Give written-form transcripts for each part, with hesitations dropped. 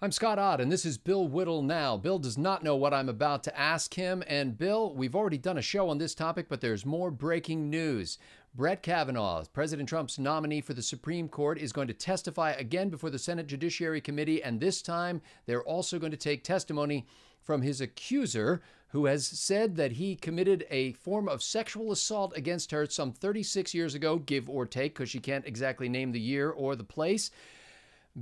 I'm Scott Ott, and this is Bill Whittle Now. Bill does not know what I'm about to ask him. And Bill, we've already done a show on this topic, but there's more breaking news. Brett Kavanaugh, President Trump's nominee for the Supreme Court, is going to testify again before the Senate Judiciary Committee. And this time, they're also going to take testimony from his accuser, who has said that he committed a form of sexual assault against her some 36 years ago, give or take, because she can't exactly name the year or the place.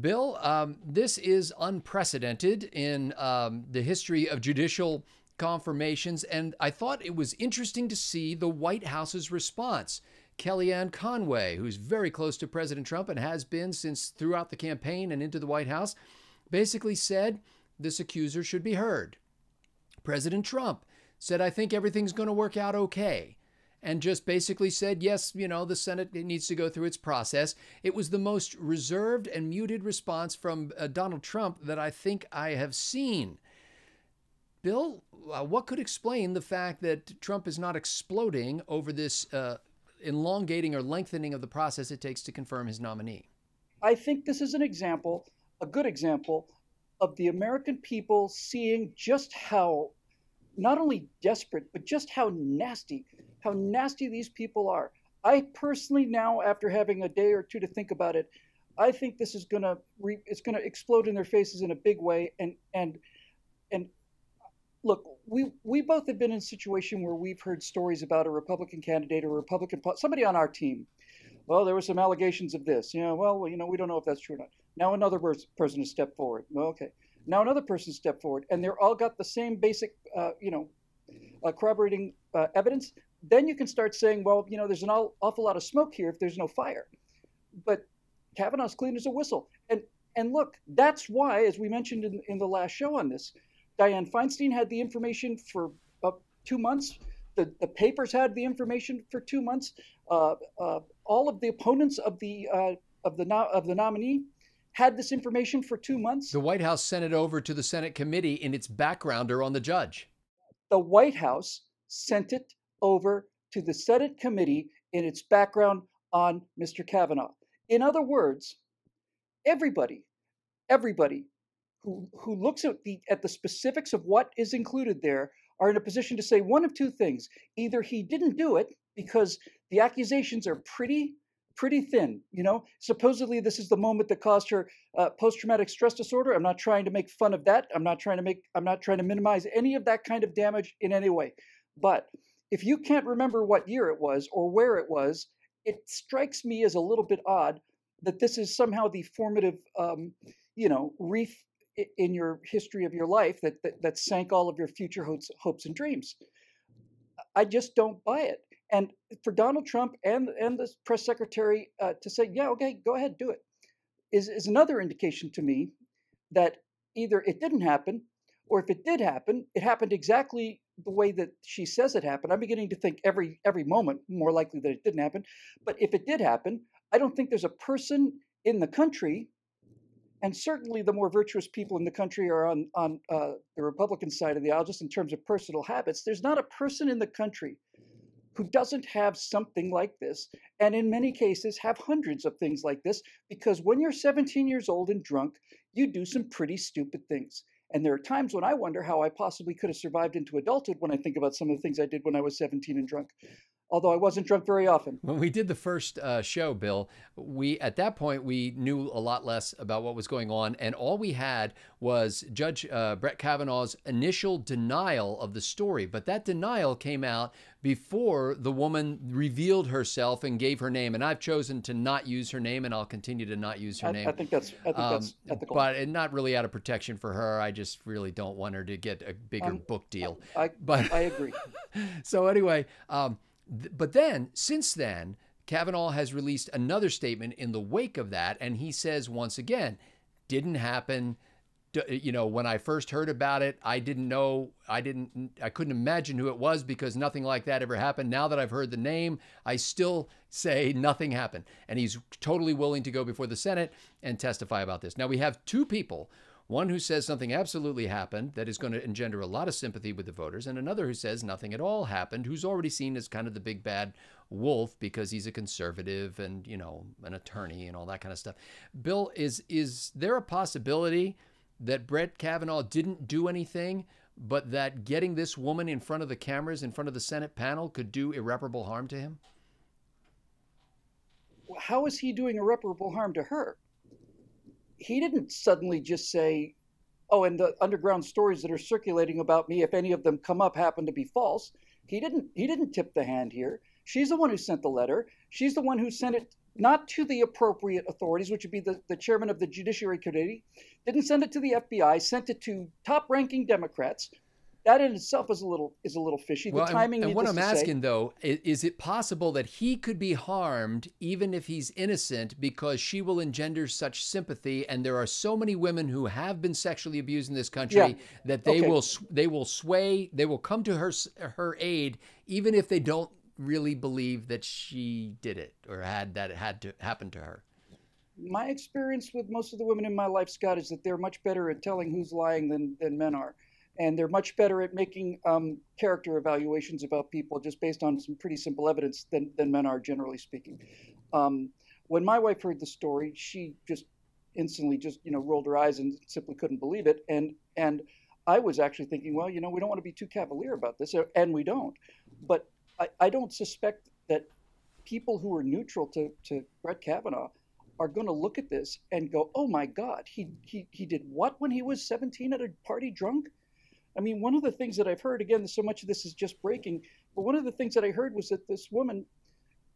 Bill, this is unprecedented in the history of judicial confirmations, and I thought it was interesting to see the White House's response. Kellyanne Conway, who's very close to President Trump and has been since throughout the campaign and into the White House, basically said this accuser should be heard. President Trump said, I think everything's going to work out okay. And just basically said, yes, you know, the Senate needs to go through its process. It was the most reserved and muted response from Donald Trump that I think I have seen. Bill, what could explain the fact that Trump is not exploding over this elongating or lengthening of the process it takes to confirm his nominee? I think this is an example, a good example, of the American people seeing just how not only desperate, but just how nasty these people are. I personally now, after having a day or two to think about it, I think this is gonna explode in their faces in a big way. And look, we both have been in a situation where we've heard stories about a Republican candidate or somebody on our team. Well, there were some allegations of this. Well, we don't know if that's true or not. Now another person has stepped forward. Well, okay. Now another person stepped forward, and they're all got the same basic, corroborating evidence. Then you can start saying, well, there's an awful lot of smoke here if there's no fire. But Kavanaugh's clean as a whistle. And look, that's why, as we mentioned in the last show on this, Dianne Feinstein had the information for 2 months. The papers had the information for 2 months. All of the opponents of the nominee had this information for 2 months. The White House sent it over to the Senate committee in its backgrounder on the judge. The White House sent it over to the Senate committee in its background on Mr. Kavanaugh. In other words, everybody who looks at the specifics of what is included there are in a position to say one of two things. Either he didn't do it because the accusations are pretty thin. Supposedly this is the moment that caused her post-traumatic stress disorder. I'm not trying to make fun of that. I'm not trying to minimize any of that kind of damage in any way. But if you can't remember what year it was or where it was, it strikes me as a little bit odd that this is somehow the formative, reef in your history of your life that sank all of your future hopes and dreams. I just don't buy it. And for Donald Trump and the press secretary to say, yeah, okay, go ahead, do it, is another indication to me that either it didn't happen, or if it did happen, it happened exactly the way that she says it happened. I'm beginning to think every moment more likely that it didn't happen. But if it did happen, I don't think there's a person in the country, and certainly the more virtuous people in the country are on the Republican side of the aisle, just in terms of personal habits. There's not a person in the country who doesn't have something like this, and in many cases have hundreds of things like this, because when you're 17 years old and drunk, you do some pretty stupid things. And there are times when I wonder how I possibly could have survived into adulthood when I think about some of the things I did when I was 17 and drunk. Although I wasn't drunk very often. When we did the first show, Bill, at that point, we knew a lot less about what was going on. And all we had was Judge Brett Kavanaugh's initial denial of the story. But that denial came out before the woman revealed herself and gave her name. And I've chosen to not use her name, and I'll continue to not use her name. I think that's ethical. But not really out of protection for her. I just really don't want her to get a bigger book deal. I agree. So anyway, but then, since then, Kavanaugh has released another statement in the wake of that, and he says once again, didn't happen. When I first heard about it, I didn't know, I couldn't imagine who it was because nothing like that ever happened. Now that I've heard the name, I still say nothing happened. And he's totally willing to go before the Senate and testify about this. Now we have two people. One who says something absolutely happened that is going to engender a lot of sympathy with the voters, and another who says nothing at all happened, who's already seen as kind of the big bad wolf because he's a conservative and, an attorney and all that kind of stuff. Bill, is there a possibility that Brett Kavanaugh didn't do anything, but that getting this woman in front of the cameras, in front of the Senate panel, could do irreparable harm to him? How is he doing irreparable harm to her? He didn't suddenly just say, oh, and the underground stories that are circulating about me, if any of them come up, happen to be false. He didn't tip the hand here. She's the one who sent the letter. She's the one who sent it not to the appropriate authorities, which would be the chairman of the Judiciary Committee, didn't send it to the FBI, sent it to top-ranking Democrats. That in itself is a little fishy. Well, the timing. And what I'm asking, though, is it possible that he could be harmed even if he's innocent because she will engender such sympathy? And there are so many women who have been sexually abused in this country that they will come to her aid even if they don't really believe that she did it or had to happen to her. My experience with most of the women in my life, Scott, is that they're much better at telling who's lying than men are. And they're much better at making character evaluations about people just based on some pretty simple evidence than men are, generally speaking. When my wife heard the story, she just instantly rolled her eyes and simply couldn't believe it. And I was actually thinking, well, we don't want to be too cavalier about this, and we don't. But I don't suspect that people who are neutral to Brett Kavanaugh are going to look at this and go, oh my God, he did what when he was 17 at a party drunk? I mean, one of the things that I've heard, again, so much of this is just breaking, but one of the things that I heard was that this woman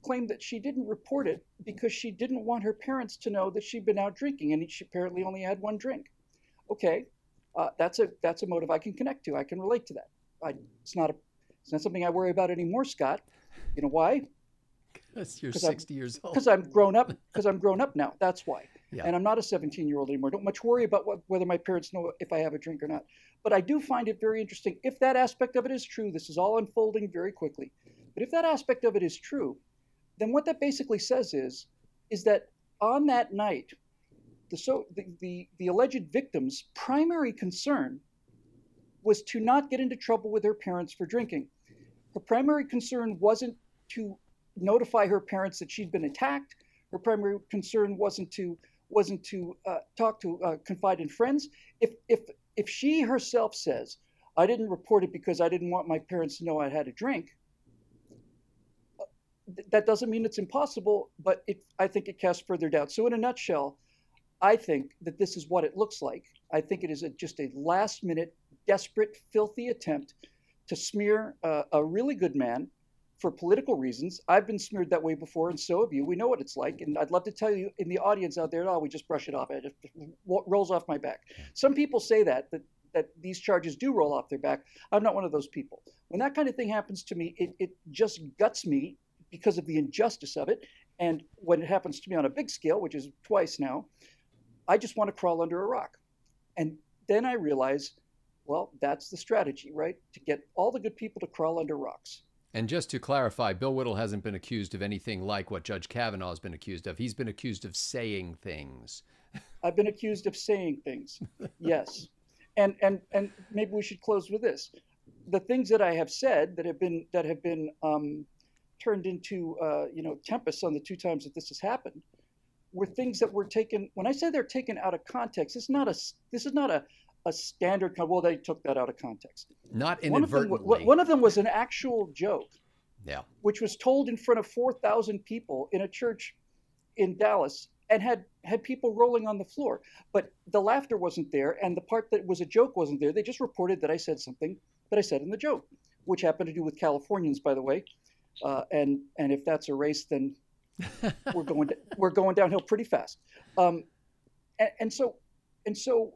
claimed that she didn't report it because she didn't want her parents to know that she'd been out drinking, and she apparently only had one drink. Okay, that's a motive I can connect to. I can relate to that. It's not something I worry about anymore, Scott. You know why? Because you're 60 years old. Because I'm grown up. Because I'm grown up now. That's why. Yeah. And I'm not a 17-year-old anymore. Don't much worry about whether my parents know if I have a drink or not. But I do find it very interesting. If that aspect of it is true, this is all unfolding very quickly. But if that aspect of it is true, then what that basically says is that on that night, the alleged victim's primary concern was to not get into trouble with her parents for drinking. Her primary concern wasn't to notify her parents that she'd been attacked. Her primary concern wasn't to confide in friends. If she herself says, I didn't report it because I didn't want my parents to know I had a drink, that doesn't mean it's impossible, but I think it casts further doubt. So in a nutshell, I think that this is what it looks like. I think it is just a last-minute, desperate, filthy attempt to smear a really good man for political reasons. I've been smeared that way before, and so have you. We know what it's like, and I'd love to tell you in the audience out there, we just brush it off. It just rolls off my back. Some people say that these charges do roll off their back. I'm not one of those people. When that kind of thing happens to me, it just guts me because of the injustice of it. And when it happens to me on a big scale, which is twice now, I just want to crawl under a rock. And then I realize, well, that's the strategy, right? To get all the good people to crawl under rocks. And just to clarify, Bill Whittle hasn't been accused of anything like what Judge Kavanaugh has been accused of. He's been accused of saying things. I've been accused of saying things, yes. And maybe we should close with this. The things that I have said that have been turned into tempests on the two times that this has happened were things that were taken. When I say they're taken out of context, this is not a standard. Well, they took that out of context. Not inadvertently. One of them was an actual joke. Yeah. Which was told in front of 4,000 people in a church in Dallas and had people rolling on the floor. But the laughter wasn't there, and the part that was a joke wasn't there. They just reported that I said something that I said in the joke, which happened to do with Californians, by the way. And if that's a race, then we're going downhill pretty fast. And so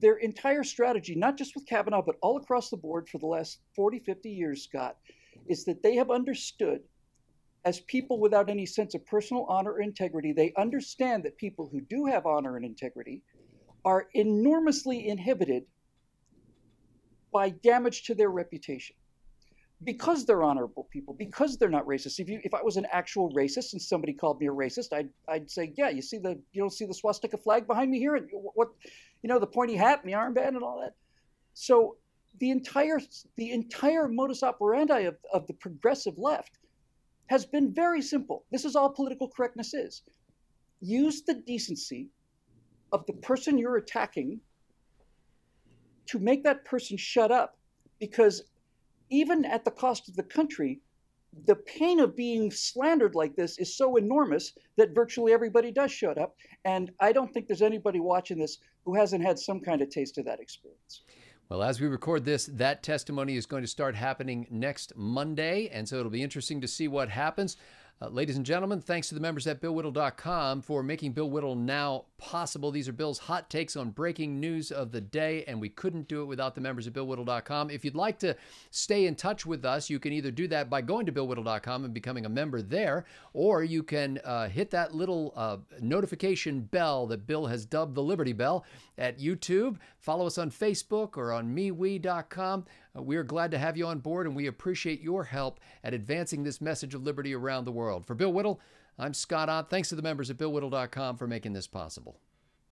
their entire strategy, not just with Kavanaugh, but all across the board for the last 40, 50 years, Scott, is that they have understood, as people without any sense of personal honor or integrity, they understand that people who do have honor and integrity are enormously inhibited by damage to their reputation. Because they're honorable people, because they're not racist. If I was an actual racist and somebody called me a racist, I'd say, yeah, you don't see the swastika flag behind me here, and what, the pointy hat and the armband and all that. So the entire modus operandi of the progressive left has been very simple. This is all political correctness is. Use the decency of the person you're attacking to make that person shut up, because even at the cost of the country, the pain of being slandered like this is so enormous that virtually everybody does shut up. And I don't think there's anybody watching this who hasn't had some kind of taste of that experience. Well, as we record this, that testimony is going to start happening next Monday, and so it'll be interesting to see what happens. Ladies and gentlemen, thanks to the members at BillWhittle.com for making Bill Whittle Now possible. These are Bill's hot takes on breaking news of the day, and we couldn't do it without the members at BillWhittle.com. If you'd like to stay in touch with us, you can either do that by going to BillWhittle.com and becoming a member there, or you can hit that little notification bell that Bill has dubbed the Liberty Bell at YouTube. Follow us on Facebook or on MeWe.com. We are glad to have you on board, and we appreciate your help at advancing this message of liberty around the world. For Bill Whittle, I'm Scott Ott. Thanks to the members at BillWhittle.com for making this possible.